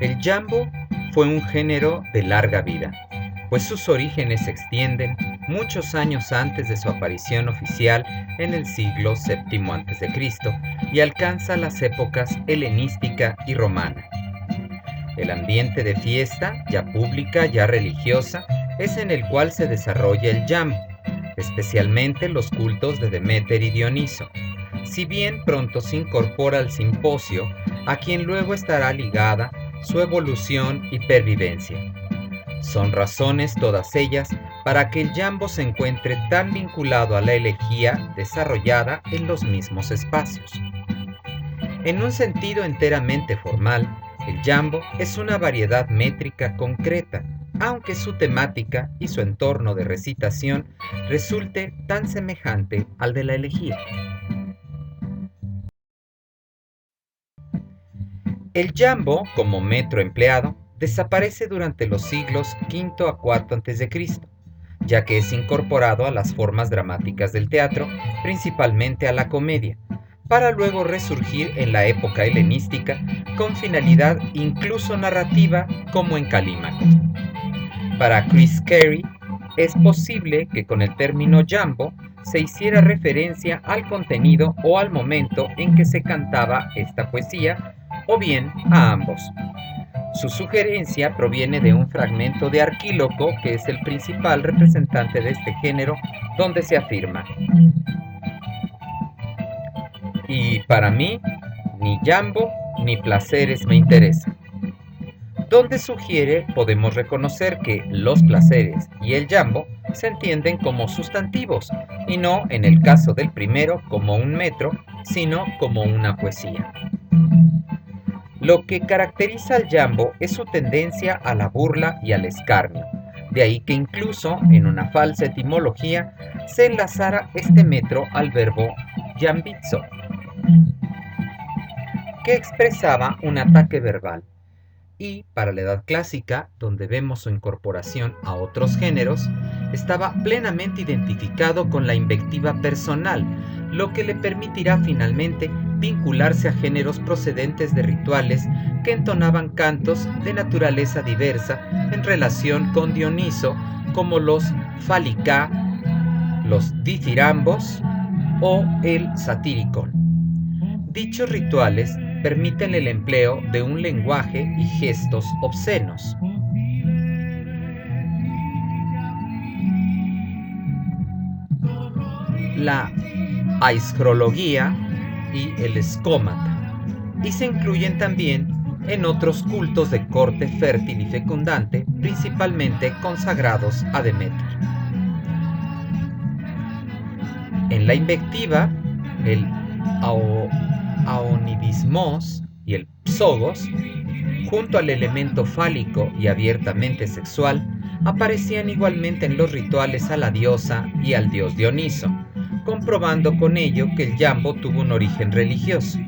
El jambo fue un género de larga vida, pues sus orígenes se extienden muchos años antes de su aparición oficial en el siglo VII a.C. y alcanza las épocas helenística y romana. El ambiente de fiesta, ya pública, ya religiosa, es en el cual se desarrolla el jambo, especialmente los cultos de Deméter y Dioniso, si bien pronto se incorpora al simposio, a quien luego estará ligada su evolución y pervivencia. Son razones todas ellas para que el jambo se encuentre tan vinculado a la elegía desarrollada en los mismos espacios. En un sentido enteramente formal, el jambo es una variedad métrica concreta, aunque su temática y su entorno de recitación resulte tan semejante al de la elegía. El jambo, como metro empleado, desaparece durante los siglos V a IV a.C., ya que es incorporado a las formas dramáticas del teatro, principalmente a la comedia, para luego resurgir en la época helenística con finalidad incluso narrativa, como en Calímaco. Para Chris Carey, es posible que con el término jambo se hiciera referencia al contenido o al momento en que se cantaba esta poesía, o bien a ambos. Su sugerencia proviene de un fragmento de Arquíloco, que es el principal representante de este género, donde se afirma: y para mí, ni jambo ni placeres me interesan. Donde sugiere podemos reconocer que los placeres y el jambo se entienden como sustantivos, y no en el caso del primero como un metro, sino como una poesía. Lo que caracteriza al jambo es su tendencia a la burla y al escarnio, de ahí que incluso en una falsa etimología se enlazara este metro al verbo jambizo, que expresaba un ataque verbal. Y para la Edad Clásica, donde vemos su incorporación a otros géneros, estaba plenamente identificado con la invectiva personal, lo que le permitirá finalmente vincularse a géneros procedentes de rituales que entonaban cantos de naturaleza diversa en relación con Dioniso, como los Falicá, los Dithyrambos o el Satyricon. Dichos rituales permiten el empleo de un lenguaje y gestos obscenos. La aiscrología y el escómata, y se incluyen también en otros cultos de corte fértil y fecundante, principalmente consagrados a Deméter. En la invectiva, el aonidismos y el psogos, junto al elemento fálico y abiertamente sexual, aparecían igualmente en los rituales a la diosa y al dios Dioniso, comprobando con ello que el jambo tuvo un origen religioso.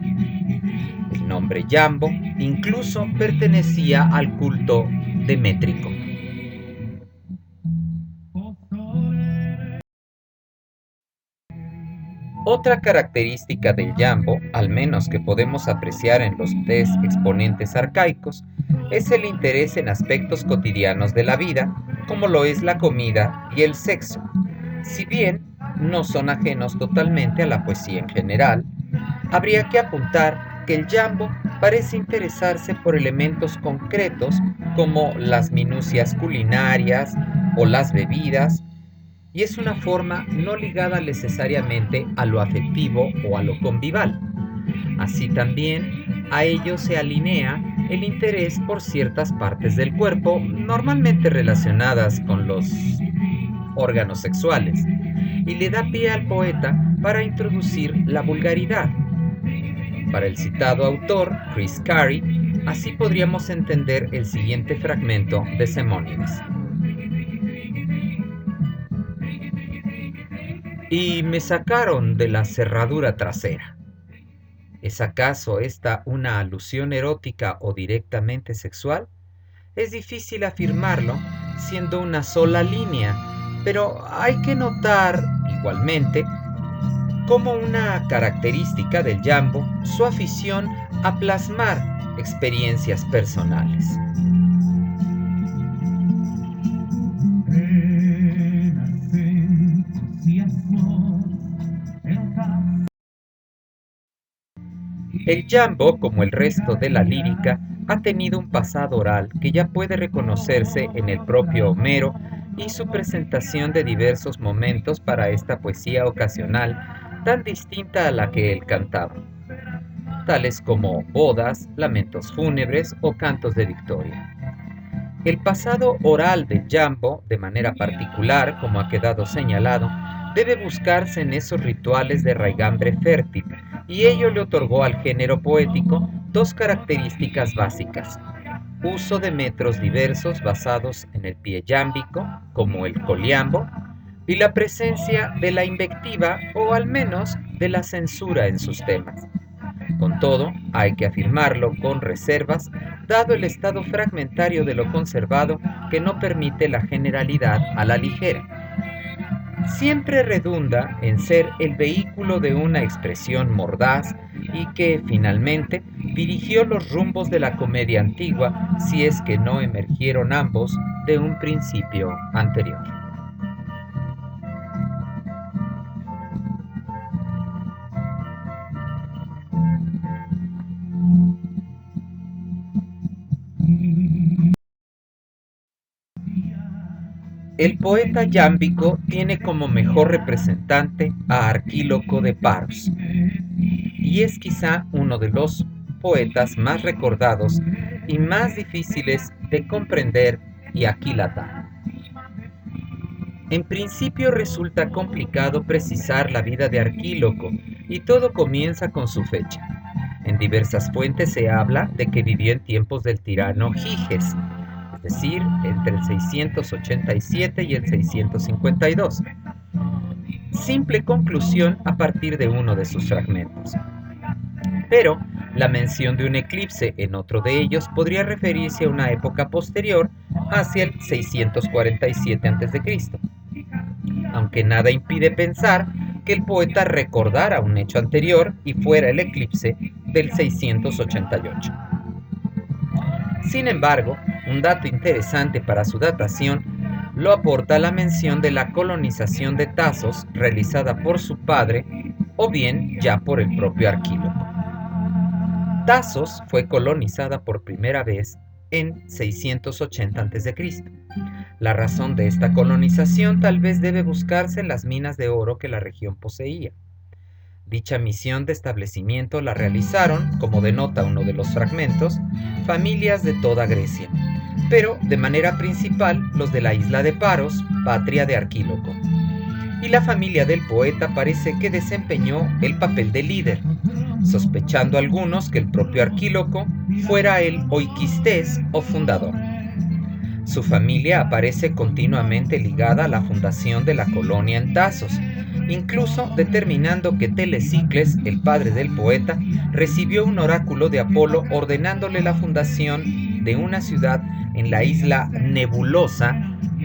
El nombre jambo incluso pertenecía al culto demétrico. Otra característica del jambo, al menos que podemos apreciar en los tres exponentes arcaicos, es el interés en aspectos cotidianos de la vida, como lo es la comida y el sexo. Si bien no son ajenos totalmente a la poesía en general, habría que apuntar que el jambo parece interesarse por elementos concretos como las minucias culinarias o las bebidas, y es una forma no ligada necesariamente a lo afectivo o a lo convivial. Así también a ello se alinea el interés por ciertas partes del cuerpo, normalmente relacionadas con los órganos sexuales, y le da pie al poeta para introducir la vulgaridad. Para el citado autor, Chris Carey, así podríamos entender el siguiente fragmento de Simónides. Y me sacaron de la cerradura trasera. ¿Es acaso esta una alusión erótica o directamente sexual? Es difícil afirmarlo, siendo una sola línea, pero hay que notar, igualmente, como una característica del jambo, su afición a plasmar experiencias personales. El jambo, como el resto de la lírica, ha tenido un pasado oral que ya puede reconocerse en el propio Homero y su presentación de diversos momentos para esta poesía ocasional tan distinta a la que él cantaba, tales como bodas, lamentos fúnebres o cantos de victoria. El pasado oral del jambo, de manera particular, como ha quedado señalado, debe buscarse en esos rituales de raigambre fértil, y ello le otorgó al género poético dos características básicas: uso de metros diversos basados en el pie yámbico, como el coliambo, y la presencia de la invectiva o al menos de la censura en sus temas. Con todo, hay que afirmarlo con reservas, dado el estado fragmentario de lo conservado que no permite la generalidad a la ligera. Siempre redunda en ser el vehículo de una expresión mordaz y que, finalmente, dirigió los rumbos de la comedia antigua, si es que no emergieron ambos de un principio anterior. El poeta yámbico tiene como mejor representante a Arquíloco de Paros, y es quizá uno de los poetas más recordados y más difíciles de comprender y aquilatar. En principio resulta complicado precisar la vida de Arquíloco, y todo comienza con su fecha. En diversas fuentes se habla de que vivió en tiempos del tirano Giges, es decir, entre el 687 y el 652. Simple conclusión a partir de uno de sus fragmentos. Pero la mención de un eclipse en otro de ellos podría referirse a una época posterior, hacia el 647 a.C., aunque nada impide pensar que el poeta recordara un hecho anterior y fuera el eclipse del 688. Sin embargo, un dato interesante para su datación lo aporta la mención de la colonización de Tasos realizada por su padre o bien ya por el propio Arquíloco. Tasos fue colonizada por primera vez en 680 a.C. La razón de esta colonización tal vez debe buscarse en las minas de oro que la región poseía. Dicha misión de establecimiento la realizaron, como denota uno de los fragmentos, familias de toda Grecia, pero de manera principal los de la isla de Paros, patria de Arquíloco. Y la familia del poeta parece que desempeñó el papel de líder, sospechando algunos que el propio Arquíloco fuera el oikistés o fundador. Su familia aparece continuamente ligada a la fundación de la colonia en Tasos, incluso determinando que Telesicles, el padre del poeta, recibió un oráculo de Apolo ordenándole la fundación de una ciudad en la isla nebulosa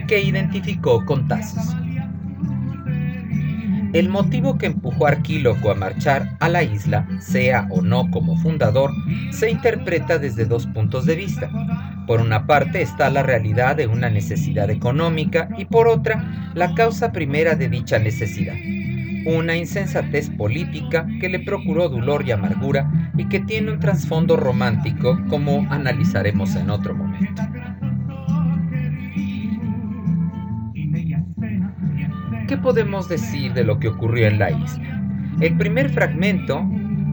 que identificó con Tasos. El motivo que empujó a Arquíloco a marchar a la isla, sea o no como fundador, se interpreta desde dos puntos de vista. Por una parte está la realidad de una necesidad económica y por otra la causa primera de dicha necesidad, una insensatez política que le procuró dolor y amargura y que tiene un trasfondo romántico, como analizaremos en otro momento. ¿Qué podemos decir de lo que ocurrió en la isla? El primer fragmento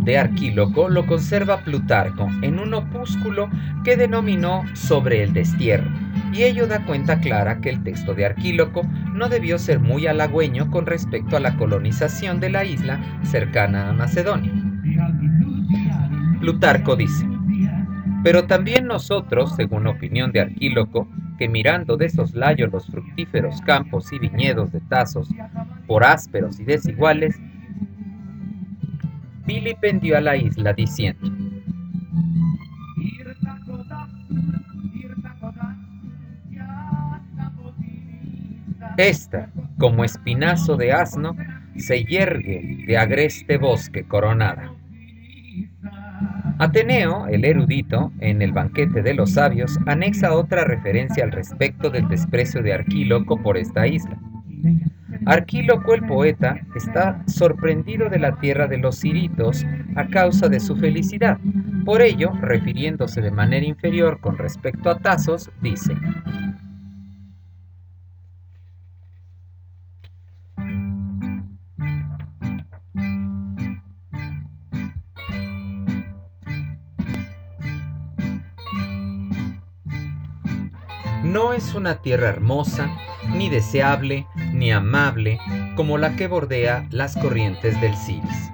de Arquíloco lo conserva Plutarco en un opúsculo que denominó Sobre el destierro, y ello da cuenta clara que el texto de Arquíloco no debió ser muy halagüeño con respecto a la colonización de la isla cercana a Macedonia. Plutarco dice: pero también nosotros, según opinión de Arquíloco, que mirando de soslayo los fructíferos campos y viñedos de Tasos, por ásperos y desiguales, vilipendió a la isla diciendo: esta, como espinazo de asno, se yergue de agreste bosque coronada. Ateneo, el erudito, en el Banquete de los Sabios, anexa otra referencia al respecto del desprecio de Arquíloco por esta isla. Arquíloco el poeta está sorprendido de la tierra de los ciritos a causa de su felicidad. Por ello, refiriéndose de manera inferior con respecto a Tasos, dice: no es una tierra hermosa, ni deseable, ni amable, como la que bordea las corrientes del Siris.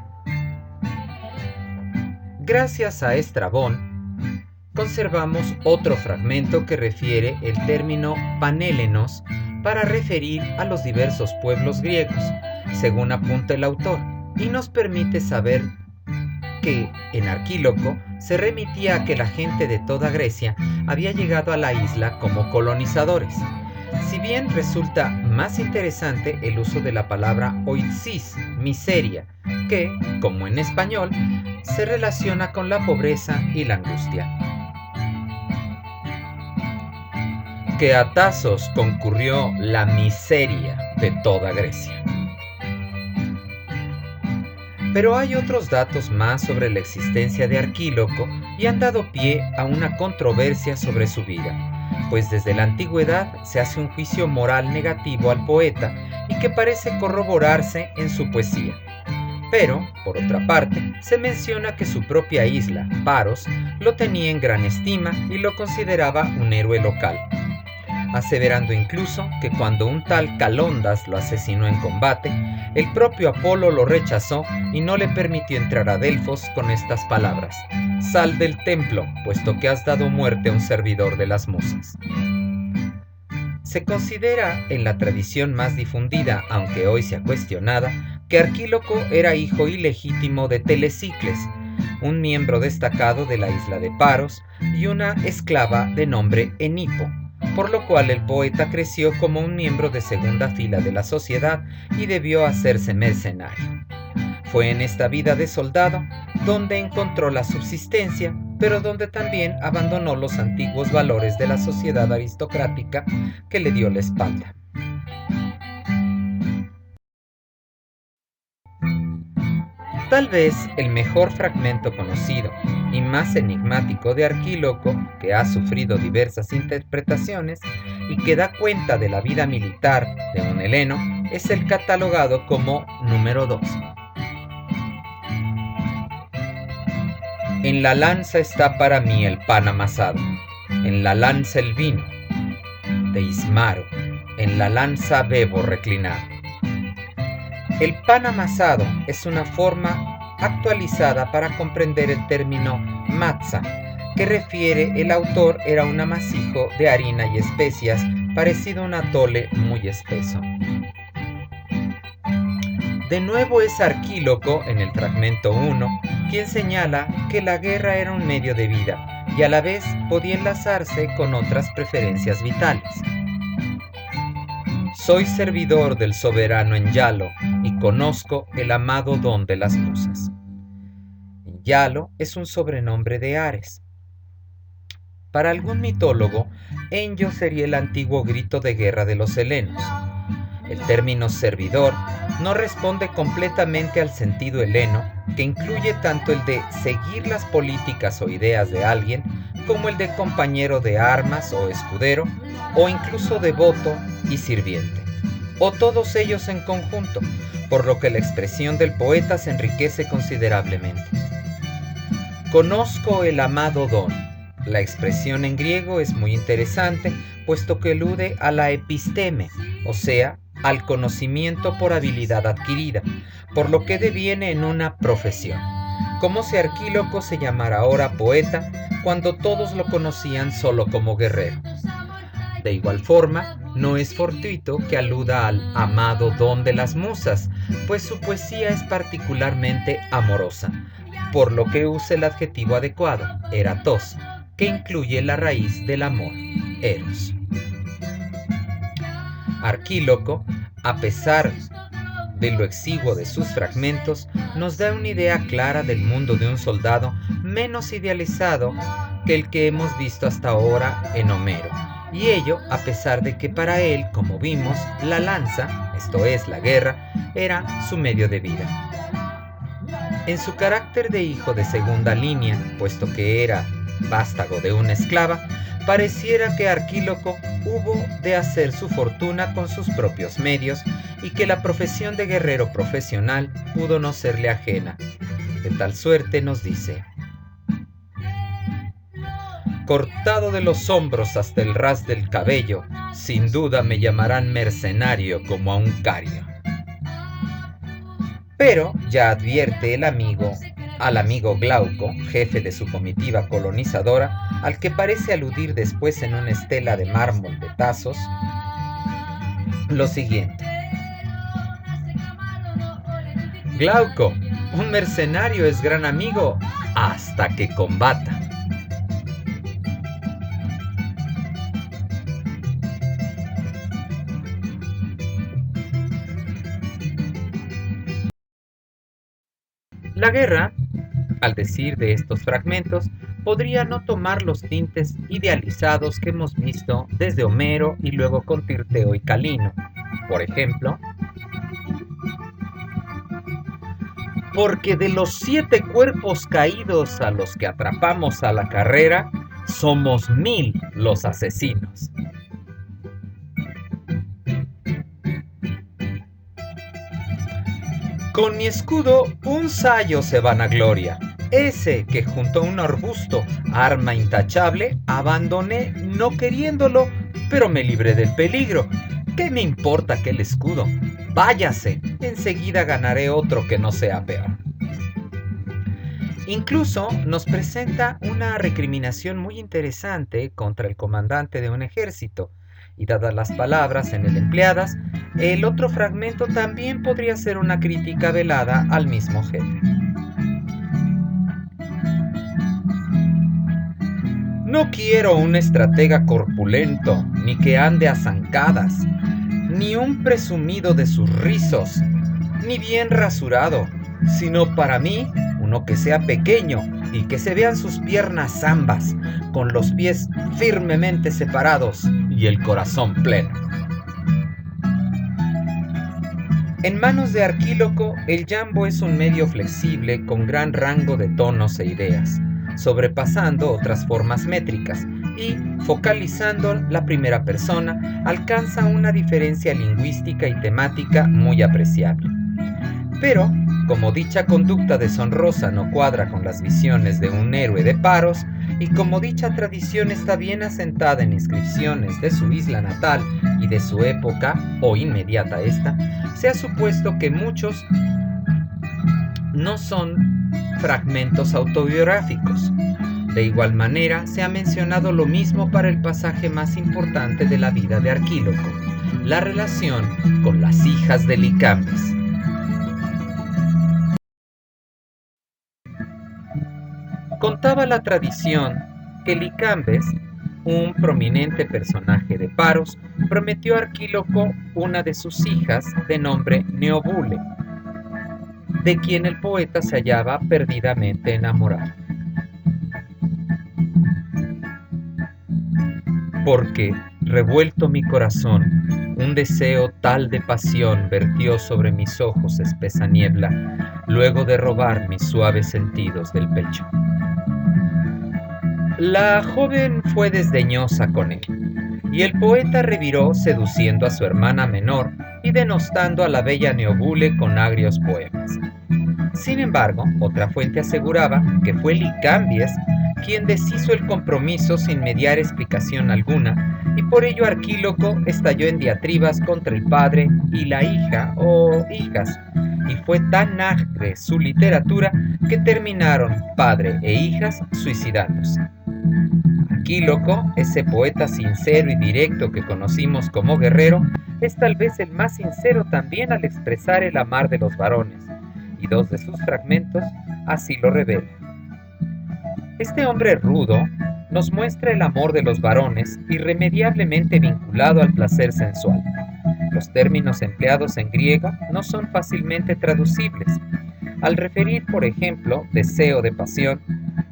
Gracias a Estrabón, conservamos otro fragmento que refiere el término panélenos para referir a los diversos pueblos griegos, según apunta el autor, y nos permite saber que en Arquíloco se remitía a que la gente de toda Grecia había llegado a la isla como colonizadores. Si bien resulta más interesante el uso de la palabra oitsis, miseria, que, como en español, se relaciona con la pobreza y la angustia. Que a Tasos concurrió la miseria de toda Grecia. Pero hay otros datos más sobre la existencia de Arquíloco y han dado pie a una controversia sobre su vida, pues desde la antigüedad se hace un juicio moral negativo al poeta y que parece corroborarse en su poesía. Pero, por otra parte, se menciona que su propia isla, Paros, lo tenía en gran estima y lo consideraba un héroe local, aseverando incluso que cuando un tal Calondas lo asesinó en combate, el propio Apolo lo rechazó y no le permitió entrar a Delfos con estas palabras: sal del templo, puesto que has dado muerte a un servidor de las musas. Se considera en la tradición más difundida, aunque hoy sea cuestionada, que Arquíloco era hijo ilegítimo de Telesicles, un miembro destacado de la isla de Paros, y una esclava de nombre Enipo, por lo cual el poeta creció como un miembro de segunda fila de la sociedad y debió hacerse mercenario. Fue en esta vida de soldado donde encontró la subsistencia, pero donde también abandonó los antiguos valores de la sociedad aristocrática que le dio la espalda. Tal vez el mejor fragmento conocido y más enigmático de Arquíloco, que ha sufrido diversas interpretaciones y que da cuenta de la vida militar de un heleno, es el catalogado como número 2. En la lanza está para mí el pan amasado, en la lanza el vino de Ismaro, en la lanza bebo reclinado. El pan amasado es una forma actualizada para comprender el término matza, que refiere el autor era un amasijo de harina y especias parecido a un atole muy espeso. De nuevo es Arquíloco, en el fragmento 1, quien señala que la guerra era un medio de vida y a la vez podía enlazarse con otras preferencias vitales. Soy servidor del soberano Enyalo y conozco el amado don de las musas. Enyalo es un sobrenombre de Ares. Para algún mitólogo, Enyo sería el antiguo grito de guerra de los helenos. El término servidor no responde completamente al sentido heleno, que incluye tanto el de seguir las políticas o ideas de alguien, como el de compañero de armas o escudero, o incluso devoto y sirviente, o todos ellos en conjunto, por lo que la expresión del poeta se enriquece considerablemente. Conozco el amado don. La expresión en griego es muy interesante, puesto que alude a la episteme, o sea, al conocimiento por habilidad adquirida, por lo que deviene en una profesión, como si Arquíloco se llamara ahora poeta cuando todos lo conocían solo como guerrero. De igual forma, no es fortuito que aluda al amado don de las musas, pues su poesía es particularmente amorosa, por lo que usa el adjetivo adecuado, eratos, que incluye la raíz del amor, eros. Arquíloco, a pesar de lo exiguo de sus fragmentos, nos da una idea clara del mundo de un soldado menos idealizado que el que hemos visto hasta ahora en Homero. Y ello a pesar de que para él, como vimos, la lanza, esto es, la guerra, era su medio de vida. En su carácter de hijo de segunda línea, puesto que era vástago de una esclava, pareciera que Arquíloco hubo de hacer su fortuna con sus propios medios y que la profesión de guerrero profesional pudo no serle ajena. De tal suerte nos dice: cortado de los hombros hasta el ras del cabello, sin duda me llamarán mercenario como a un cario. Pero ya advierte al amigo Glauco, jefe de su comitiva colonizadora, al que parece aludir después en una estela de mármol de Tasos, lo siguiente: Glauco, un mercenario es gran amigo hasta que combata. La guerra, al decir de estos fragmentos, podría no tomar los tintes idealizados que hemos visto desde Homero y luego con Tirteo y Calino. Por ejemplo, porque de los 7 cuerpos caídos a los que atrapamos a la carrera, somos 1000 los asesinos. Con mi escudo un sayo se vanagloria, ese que junto a un arbusto, arma intachable, abandoné no queriéndolo, pero me libré del peligro. ¿Qué me importa aquel escudo? Váyase, enseguida ganaré otro que no sea peor. Incluso nos presenta una recriminación muy interesante contra el comandante de un ejército, y dadas las palabras en él empleadas, el otro fragmento también podría ser una crítica velada al mismo jefe. No quiero un estratega corpulento, ni que ande a zancadas, ni un presumido de sus rizos, ni bien rasurado, sino para mí uno que sea pequeño y que se vean sus piernas ambas, con los pies firmemente separados y el corazón pleno. En manos de Arquíloco, el yambo es un medio flexible con gran rango de tonos e ideas, sobrepasando otras formas métricas y, focalizando la primera persona, alcanza una diferencia lingüística y temática muy apreciable. Pero, como dicha conducta deshonrosa no cuadra con las visiones de un héroe de Paros, y como dicha tradición está bien asentada en inscripciones de su isla natal y de su época, o inmediata esta, se ha supuesto que muchos no son fragmentos autobiográficos. De igual manera, se ha mencionado lo mismo para el pasaje más importante de la vida de Arquíloco, la relación con las hijas de Licambes. Contaba la tradición que Licambes, un prominente personaje de Paros, prometió a Arquíloco una de sus hijas de nombre Neobule, de quien el poeta se hallaba perdidamente enamorado. Porque, revuelto mi corazón, un deseo tal de pasión vertió sobre mis ojos espesa niebla, luego de robar mis suaves sentidos del pecho. La joven fue desdeñosa con él, y el poeta reviró seduciendo a su hermana menor y denostando a la bella Neobule con agrios poemas. Sin embargo, otra fuente aseguraba que fue Licambies quien deshizo el compromiso sin mediar explicación alguna, y por ello Arquíloco estalló en diatribas contra el padre y la hija o hijas, y fue tan acre su literatura que terminaron padre e hijas suicidándose. Arquíloco, ese poeta sincero y directo que conocimos como guerrero, es tal vez el más sincero también al expresar el amar de los varones, y 2 de sus fragmentos así lo revelan. Este hombre rudo nos muestra el amor de los varones irremediablemente vinculado al placer sensual, Los términos empleados en griego no son fácilmente traducibles. Al referir, por ejemplo, deseo de pasión,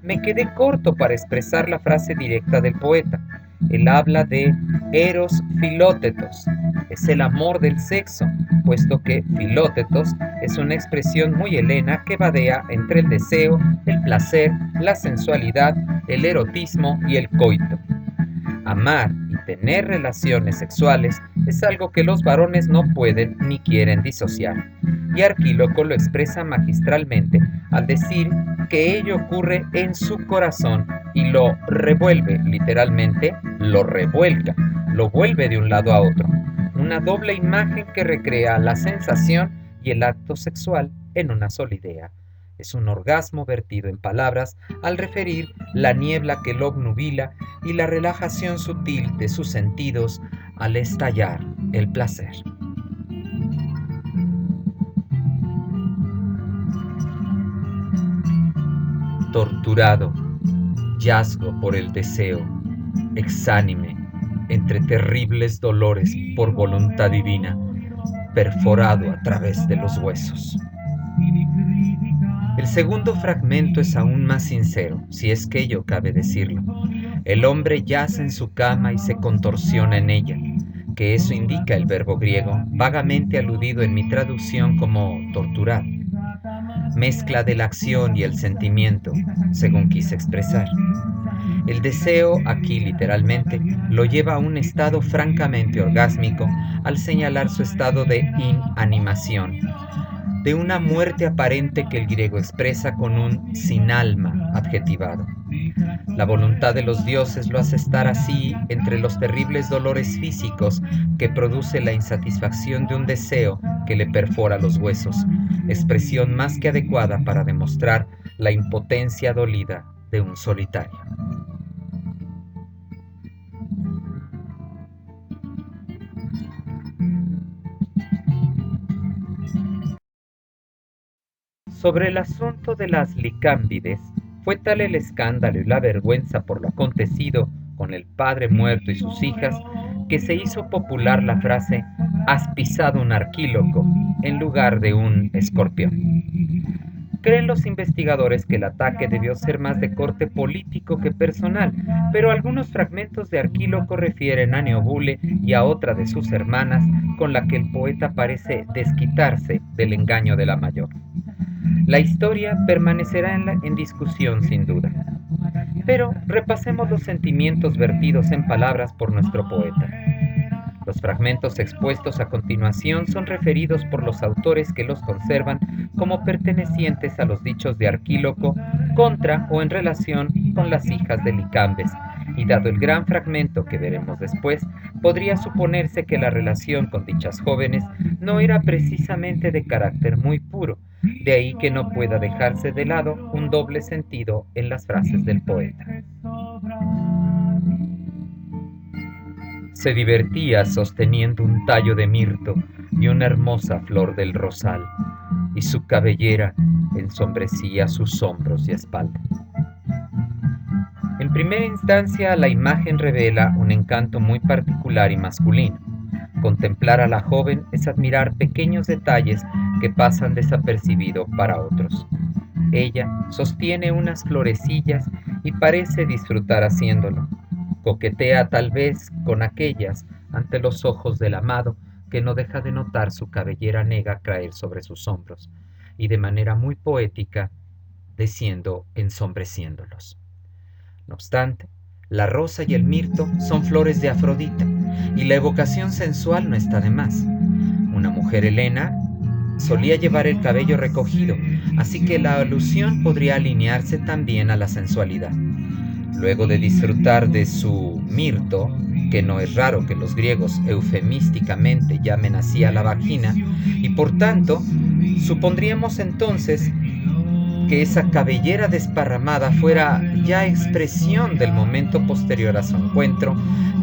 me quedé corto para expresar la frase directa del poeta. Él habla de eros filótetos, es el amor del sexo, puesto que filótetos es una expresión muy helena que vadea entre el deseo, el placer, la sensualidad, el erotismo y el coito. Amar y tener relaciones sexuales es algo que los varones no pueden ni quieren disociar, y Arquíloco lo expresa magistralmente al decir que ello ocurre en su corazón y lo revuelve, literalmente lo revuelca, lo vuelve de un lado a otro, una doble imagen que recrea la sensación y el acto sexual en una sola idea. Es un orgasmo vertido en palabras al referir la niebla que lo obnubila y la relajación sutil de sus sentidos al estallar el placer. Torturado, yazgo por el deseo, exánime, entre terribles dolores por voluntad divina, perforado a través de los huesos. El segundo fragmento es aún más sincero, si es que ello cabe decirlo. El hombre yace en su cama y se contorsiona en ella, que eso indica el verbo griego, vagamente aludido en mi traducción como torturar. Mezcla de la acción y el sentimiento, según quise expresar. El deseo, aquí literalmente, lo lleva a un estado francamente orgásmico al señalar su estado de inanimación, de una muerte aparente que el griego expresa con un sin alma adjetivado. La voluntad de los dioses lo hace estar así entre los terribles dolores físicos que produce la insatisfacción de un deseo que le perfora los huesos, expresión más que adecuada para demostrar la impotencia dolida de un solitario. Sobre el asunto de las licámbides, fue tal el escándalo y la vergüenza por lo acontecido con el padre muerto y sus hijas, que se hizo popular la frase «has pisado un arquíloco» en lugar de un escorpión. Creen los investigadores que el ataque debió ser más de corte político que personal, pero algunos fragmentos de Arquíloco refieren a Neobule y a otra de sus hermanas, con la que el poeta parece desquitarse del engaño de la mayor. La historia permanecerá en discusión sin duda. Pero repasemos los sentimientos vertidos en palabras por nuestro poeta. Los fragmentos expuestos a continuación son referidos por los autores que los conservan como pertenecientes a los dichos de Arquíloco contra o en relación con las hijas de Licambes, y dado el gran fragmento que veremos después, podría suponerse que la relación con dichas jóvenes no era precisamente de carácter muy puro, de ahí que no pueda dejarse de lado un doble sentido en las frases del poeta. Se divertía sosteniendo un tallo de mirto y una hermosa flor del rosal, y su cabellera ensombrecía sus hombros y espalda. En primera instancia, la imagen revela un encanto muy particular y masculino. Contemplar a la joven es admirar pequeños detalles que pasan desapercibidos para otros. Ella sostiene unas florecillas y parece disfrutar haciéndolo. Coquetea tal vez con aquellas ante los ojos del amado, que no deja de notar su cabellera negra caer sobre sus hombros, y de manera muy poética, desciendo ensombreciéndolos. No obstante, la rosa y el mirto son flores de Afrodita, y la evocación sensual no está de más. Una mujer helena solía llevar el cabello recogido, así que la alusión podría alinearse también a la sensualidad. Luego de disfrutar de su mirto, que no es raro que los griegos eufemísticamente llamen así a la vagina, y por tanto, supondríamos entonces que esa cabellera desparramada fuera ya expresión del momento posterior a su encuentro,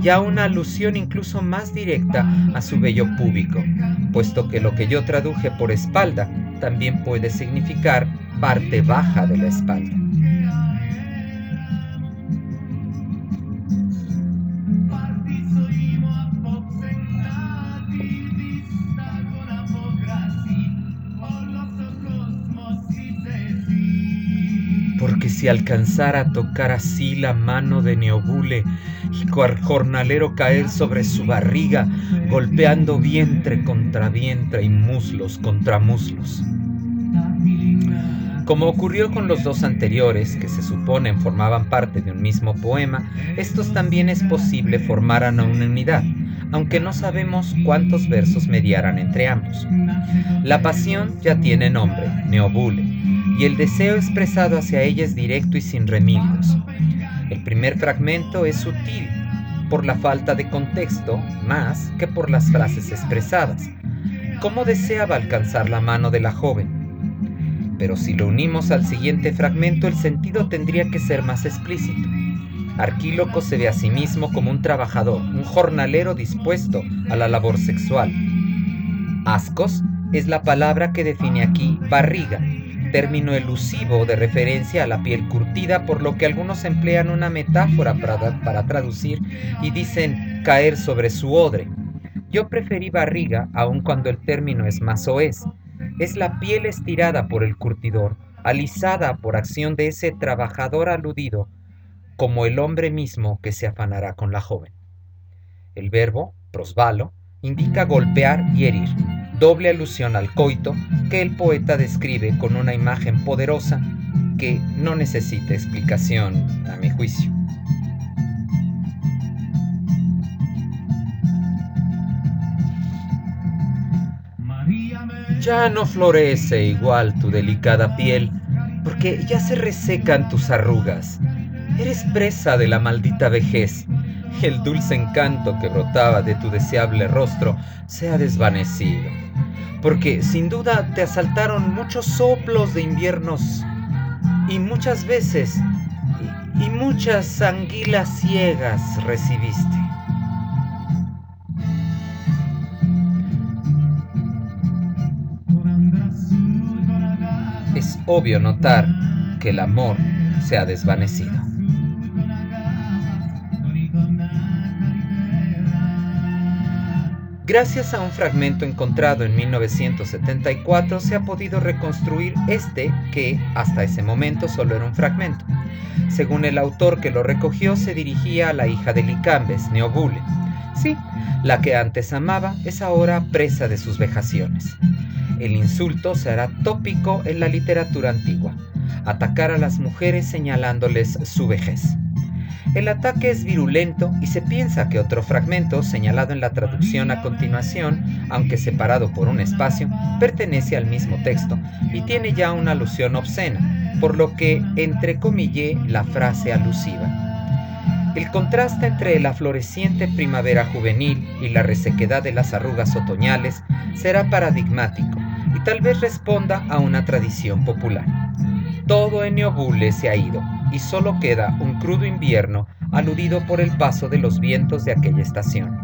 ya una alusión incluso más directa a su vello púbico, puesto que lo que yo traduje por espalda también puede significar parte baja de la espalda. porque si alcanzara a tocar así la mano de Neobule y cual jornalero caer sobre su barriga, golpeando vientre contra vientre y muslos contra muslos. Como ocurrió con los dos anteriores, que se suponen formaban parte de un mismo poema, estos también es posible formaran una unidad, aunque no sabemos cuántos versos mediaran entre ambos. La pasión ya tiene nombre, Neobule, y el deseo expresado hacia ella es directo y sin remilgos. El primer fragmento es sutil, por la falta de contexto, más que por las frases expresadas. ¿Cómo deseaba alcanzar la mano de la joven? Pero si lo unimos al siguiente fragmento, el sentido tendría que ser más explícito. Arquíloco se ve a sí mismo como un trabajador, un jornalero dispuesto a la labor sexual. Ascos es la palabra que define aquí barriga, término elusivo de referencia a la piel curtida, por lo que algunos emplean una metáfora para traducir y dicen caer sobre su odre. Yo preferí barriga, aun cuando el término es más soez. Es la piel estirada por el curtidor, alisada por acción de ese trabajador aludido, como el hombre mismo que se afanará con la joven. El verbo, prosvalo, indica golpear y herir, doble alusión al coito que el poeta describe con una imagen poderosa que no necesita explicación, a mi juicio. Ya no florece igual tu delicada piel, porque ya se resecan tus arrugas. Eres presa de la maldita vejez. El dulce encanto que brotaba de tu deseable rostro se ha desvanecido, porque sin duda te asaltaron muchos soplos de inviernos y muchas veces y muchas anguilas ciegas recibiste. Es obvio notar que el amor se ha desvanecido. Gracias a un fragmento encontrado en 1974 se ha podido reconstruir este que, hasta ese momento, solo era un fragmento. Según el autor que lo recogió, se dirigía a la hija de Licambes, Neobule. Sí, la que antes amaba es ahora presa de sus vejaciones. El insulto se hará tópico en la literatura antigua, atacar a las mujeres señalándoles su vejez. El ataque es virulento y se piensa que otro fragmento, señalado en la traducción a continuación, aunque separado por un espacio, pertenece al mismo texto y tiene ya una alusión obscena, por lo que entrecomillé la frase alusiva. El contraste entre la floreciente primavera juvenil y la resequedad de las arrugas otoñales será paradigmático y tal vez responda a una tradición popular. Todo en Neobule se ha ido y solo queda un crudo invierno aludido por el paso de los vientos de aquella estación.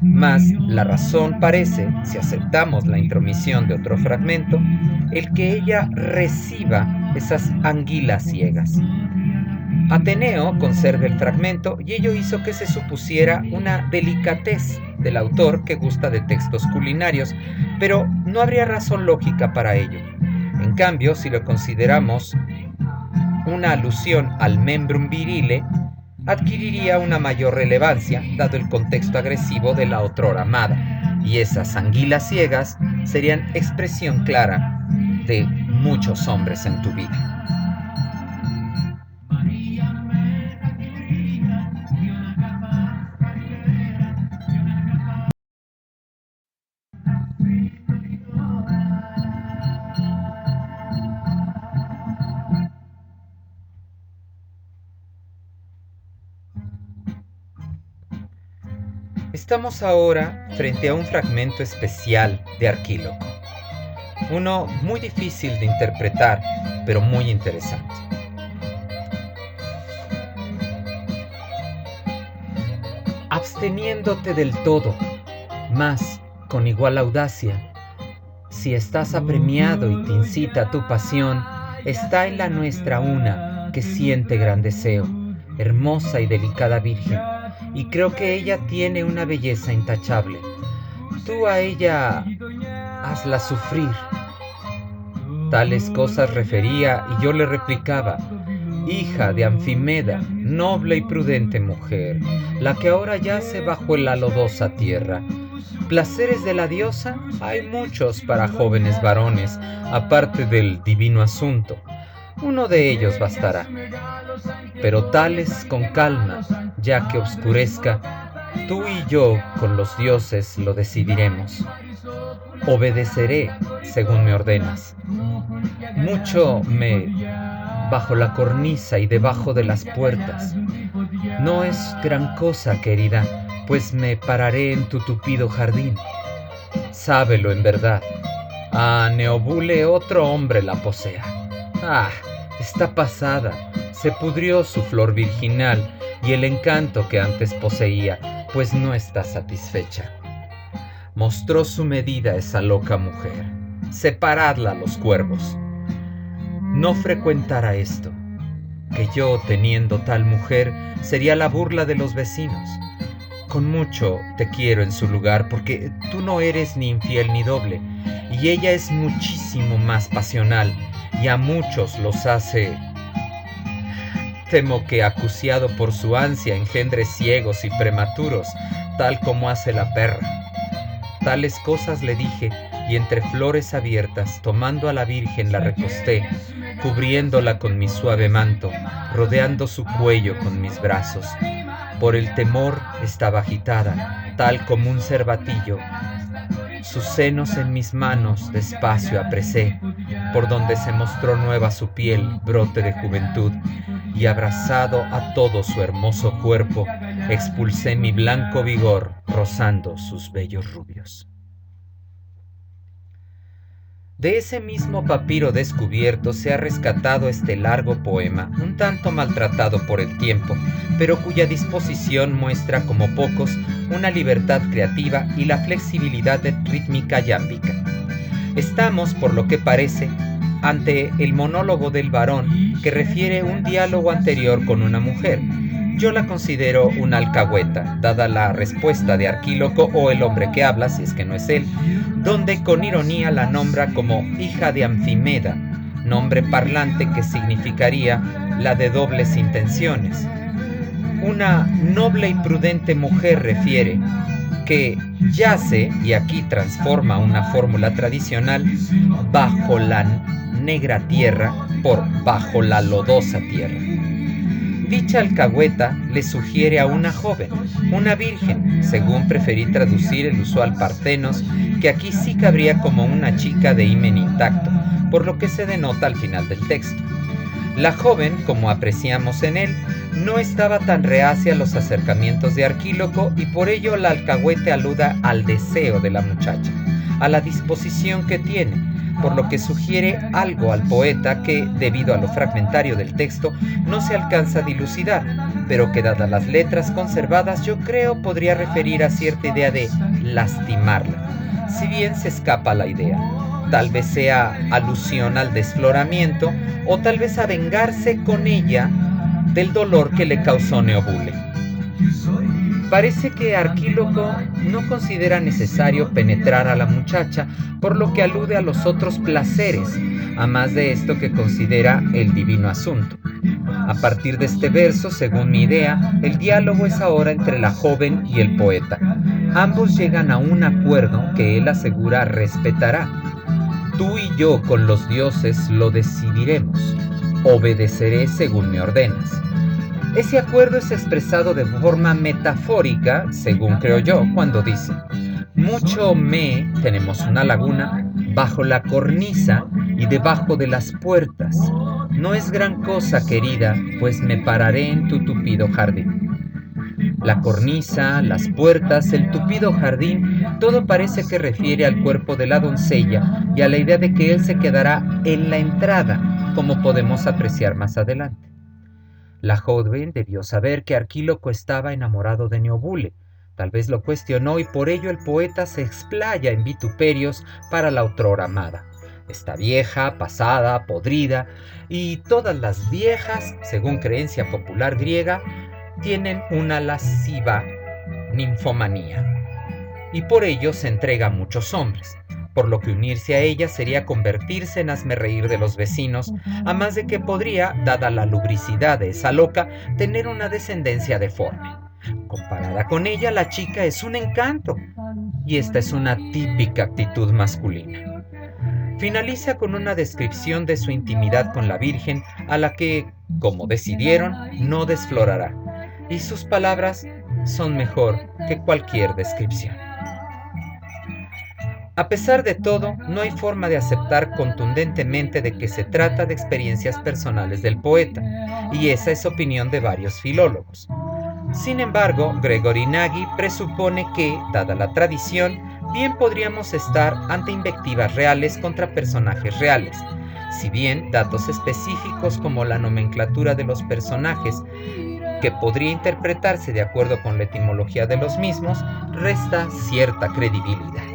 Mas la razón parece, si aceptamos la intromisión de otro fragmento, el que ella reciba esas anguilas ciegas. Ateneo conserva el fragmento y ello hizo que se supusiera una delicadez del autor que gusta de textos culinarios, pero no habría razón lógica para ello. En cambio, si lo consideramos una alusión al membrum virile, adquiriría una mayor relevancia dado el contexto agresivo de la otrora amada, y esas anguilas ciegas serían expresión clara de muchos hombres en tu vida. Estamos ahora frente a un fragmento especial de Arquíloco, uno muy difícil de interpretar, pero muy interesante. Absteniéndote del todo, mas con igual audacia, si estás apremiado y te incita tu pasión, está en la nuestra una que siente gran deseo, hermosa y delicada virgen, y creo que ella tiene una belleza intachable. Tú a ella hazla sufrir. Tales cosas refería y yo le replicaba, hija de Anfimeda, noble y prudente mujer, la que ahora yace bajo la lodosa tierra. Placeres de la diosa hay muchos para jóvenes varones, aparte del divino asunto. Uno de ellos bastará, pero tales con calma, ya que oscurezca, tú y yo con los dioses lo decidiremos. Obedeceré según me ordenas. Mucho me bajo la cornisa y debajo de las puertas. No es gran cosa, querida, pues me pararé en tu tupido jardín. Sábelo en verdad. A Neobule otro hombre la posea. Ah, está pasada. Se pudrió su flor virginal y el encanto que antes poseía, pues no está satisfecha. Mostró su medida esa loca mujer. Separadla a los cuervos. No frecuentara esto, que yo, teniendo tal mujer, sería la burla de los vecinos. Con mucho te quiero en su lugar, porque tú no eres ni infiel ni doble, y ella es muchísimo más pasional, y a muchos los hace. Temo que, acuciado por su ansia, engendre ciegos y prematuros, tal como hace la perra. Tales cosas le dije, y entre flores abiertas, tomando a la Virgen, la recosté, cubriéndola con mi suave manto, rodeando su cuello con mis brazos. Por el temor estaba agitada, tal como un cervatillo. Sus senos en mis manos despacio apresé, por donde se mostró nueva su piel, brote de juventud, y abrazado a todo su hermoso cuerpo, expulsé mi blanco vigor, rozando sus vellos rubios. De ese mismo papiro descubierto se ha rescatado este largo poema, un tanto maltratado por el tiempo, pero cuya disposición muestra como pocos una libertad creativa y la flexibilidad rítmica yámbica. Estamos, por lo que parece, ante el monólogo del varón que refiere un diálogo anterior con una mujer. Yo la considero una alcahueta, dada la respuesta de Arquíloco o el hombre que habla, si es que no es él, donde con ironía la nombra como hija de Anfimeda, nombre parlante que significaría la de dobles intenciones. Una noble y prudente mujer refiere que yace, y aquí transforma una fórmula tradicional, bajo la negra tierra por bajo la lodosa tierra. Dicha alcahueta le sugiere a una joven, una virgen, según preferí traducir el usual Parthenos, que aquí sí cabría como una chica de himen intacto, por lo que se denota al final del texto. La joven, como apreciamos en él, no estaba tan reacia a los acercamientos de Arquíloco y por ello la alcahuete aluda al deseo de la muchacha, a la disposición que tiene, por lo que sugiere algo al poeta que, debido a lo fragmentario del texto, no se alcanza a dilucidar, pero que dadas las letras conservadas yo creo podría referir a cierta idea de lastimarla, si bien se escapa la idea. Tal vez sea alusión al desfloramiento o tal vez a vengarse con ella del dolor que le causó Neobule. Parece que Arquíloco no considera necesario penetrar a la muchacha, por lo que alude a los otros placeres, a más de esto que considera el divino asunto. A partir de este verso, según mi idea, el diálogo es ahora entre la joven y el poeta. Ambos llegan a un acuerdo que él asegura respetará. Tú y yo con los dioses lo decidiremos. Obedeceré según me ordenas. Ese acuerdo es expresado de forma metafórica, según creo yo, cuando dice: mucho me, tenemos una laguna, bajo la cornisa y debajo de las puertas. No es gran cosa, querida, pues me pararé en tu tupido jardín. La cornisa, las puertas, el tupido jardín, todo parece que refiere al cuerpo de la doncella y a la idea de que él se quedará en la entrada, como podemos apreciar más adelante. La joven debió saber que Arquíloco estaba enamorado de Neobule. Tal vez lo cuestionó y por ello el poeta se explaya en vituperios para la otrora amada. Está vieja, pasada, podrida, y todas las viejas, según creencia popular griega, tienen una lasciva ninfomanía, y por ello se entrega a muchos hombres. por lo que unirse a ella sería convertirse en hazmerreír de los vecinos, a más de que podría, dada la lubricidad de esa loca, tener una descendencia deforme. Comparada con ella, la chica es un encanto, y esta es una típica actitud masculina. Finaliza con una descripción de su intimidad con la Virgen, a la que, como decidieron, no desflorará, y sus palabras son mejor que cualquier descripción. A pesar de todo, no hay forma de aceptar contundentemente de que se trata de experiencias personales del poeta, y esa es opinión de varios filólogos. Sin embargo, Gregory Nagy presupone que, dada la tradición, bien podríamos estar ante invectivas reales contra personajes reales, si bien datos específicos como la nomenclatura de los personajes, que podría interpretarse de acuerdo con la etimología de los mismos, resta cierta credibilidad.